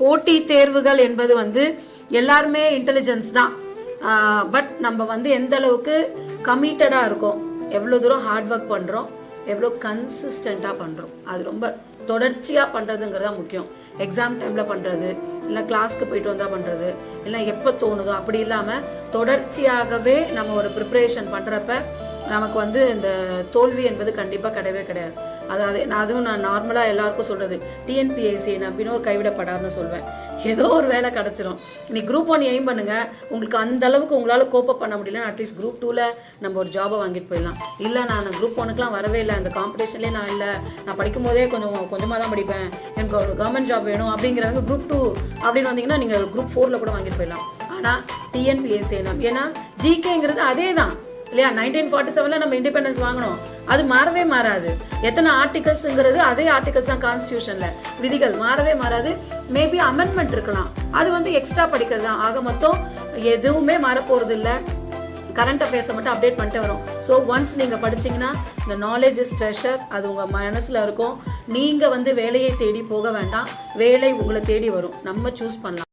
போட்டி தேர்வுகள் என்பது வந்து எல்லாருமே இன்டெலிஜென்ஸ் தான். பட் நம்ம வந்து எந்த அளவுக்கு கமிட்டடாக இருக்கோம், எவ்வளோ தூரம் ஹார்ட் ஒர்க் பண்ணுறோம், எவ்வளோ கன்சிஸ்டண்ட்டாக பண்ணுறோம், அது ரொம்ப தொடர்ச்சியாக பண்ணுறதுங்கிறது தான் முக்கியம். எக்ஸாம் டைமில் பண்ணுறது, இல்லை கிளாஸ்க்கு போயிட்டு வந்தால் பண்ணுறது, இல்லை எப்போ தோணுதோ அப்படி இல்லாமல் தொடர்ச்சியாகவே நம்ம ஒரு ப்ரிப்ரேஷன் பண்ணுறப்ப நமக்கு வந்து இந்த தோல்வி என்பது கண்டிப்பாக கிடையவே கிடையாது. அதுவும் நான் நார்மலாக எல்லாருக்கும் சொல்கிறது, டிஎன்பிஎஸ்சி நம்பினோர் கைவிடப்படாதுன்னு சொல்வேன். ஏதோ ஒரு வேலை கிடச்சிரும். இன்னைக்கு குரூப் 1 எய்ம் பண்ணுங்கள், உங்களுக்கு அந்த அளவுக்கு உங்களால் கோப்பப் பண்ண முடியலன்னா அட்லீஸ்ட் குரூப் 2ல் நம்ம ஒரு ஜாபை வாங்கிட்டு போயிடலாம். இல்லை நான் குரூப் 1க்குலாம் வரவே இல்லை, அந்த காம்படிஷன்லேயே நான் இல்லை, நான் படிக்கும் போதே கொஞ்சமாக தான் படிப்பேன், எனக்கு ஒரு கவர்மெண்ட் ஜாப் வேணும் அப்படிங்கிறவங்க குரூப் 2 அப்படின்னு வந்தீங்கன்னா நீங்கள் குரூப் 4ல் கூட வாங்கிட்டு போயிடலாம். ஆனால் டிஎன்பிஎஸ்சி ஏன்னா ஜிகேங்கிறது அதே தான் இல்லையா? 1947 நம்ம இண்டிபெண்டன்ஸ் வாங்கணும், அது மாறவே மாறாது. எத்தனை ஆர்டிகல்ஸுங்கிறது அதே ஆர்டிகல்ஸ் தான் கான்ஸ்டியூஷன்ல, விதிகள் மாறவே மாறாது. மேபி அமெண்ட்மெண்ட் இருக்கலாம், அது வந்து எக்ஸ்ட்ரா படிக்கிறது தான். ஆக மொத்தம் எதுவுமே மாறப்போறது இல்லை, கரண்ட் அஃபேர்ஸை மட்டும் அப்டேட் பண்ணிட்டு வரும். ஸோ ஒன்ஸ் நீங்கள் படிச்சிங்கன்னா இந்த நாலேஜ் இஸ் ட்ரெஷர், அது உங்கள் மனசில் இருக்கும். நீங்கள் வந்து வேலையை தேடி போக வேண்டாம், வேலை உங்களை தேடி வரும். நம்ம சூஸ் பண்ணலாம்.